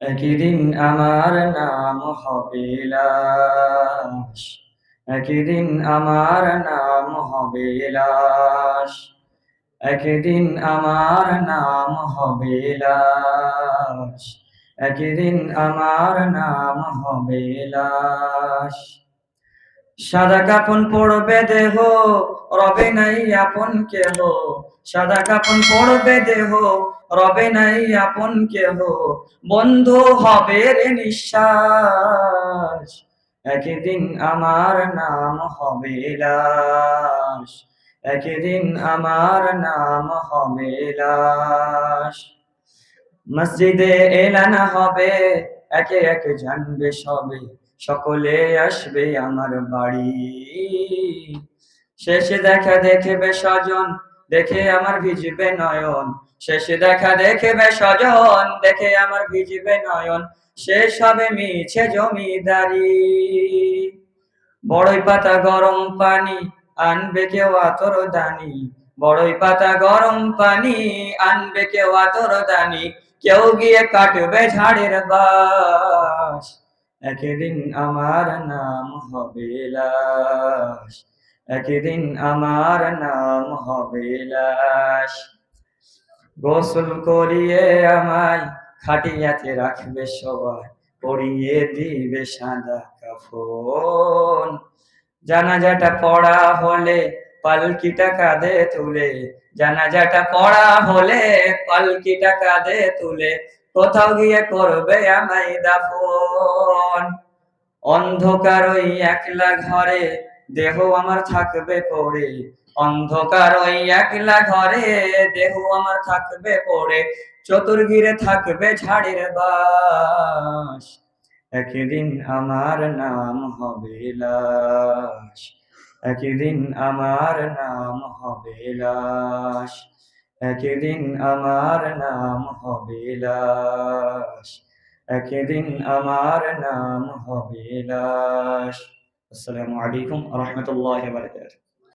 একদিন আমার নাম হবে লাশ। একদিন আমার নাম হবে লাশ। একদিন আমার নাম হবে লাশ। একদিন আমার নাম হবে লাশ। সাদা কাফন পড়বে দেহ, রবে নাই আপন কেহ। সাদা কাফন পড়বে দেহ, রবে নাই আপন কেহ। বন্ধ হবে রে নিঃশ্বাস। একদিন আমার নাম হবে লাশ। একদিন আমার নাম হবে লাশ। মসজিদে এলানা হবে, একে একে জানবে সবে, সকলে আসবে আমার বাড়ি। শেষে দেখা দেখবে স্বজন, দেখে আমার ভিজবে নয়ন। শেষে দেখা দেখবে স্বজন, দেখে আমার ভিজবে নয়ন। শেষ হবে মিছে জমিদারি। বড়ই পাতা গরম পানি, আনবে কেউ আতর দানি। বড়ই পাতা গরম পানি, আনবে কেউ আতর দানি। কেউ গিয়ে কাটবে ঝাড়ের বাস। একদিন আমার নাম হবে লাশ। একদিন আমার নাম হবে লাশ। গোসল করিয়ে আমায় খাটিয়াতে রাখবে সবাই, পরিয়ে দিবে সাদা কাফন। জানাজাটা পড়া হলে পালকিটা কাঁধে তুলে, জানাজাটা পড়া হলে পালকিটা কাঁধে তুলে, কোথাও গিয়ে করবে আমায় দাফন। অন্ধকার ওই একলা ঘরে দেহ আমার থাকবে পড়ে। অন্ধকার ওই একলা ঘরে দেহ আমার থাকবে পড়ে। চতুর্গিরে থাকবে ঝাড়ের বাস। একদিন আমার নাম হবে লাশ। একদিন আমার নাম হবে লাশ। একদিন আমার নাম হবে লাশ। একদিন আমার নাম হবে লাশ। আসসালামু আলাইকুম ওয়া রাহমাতুল্লাহি ওয়া বারাকাতুহু।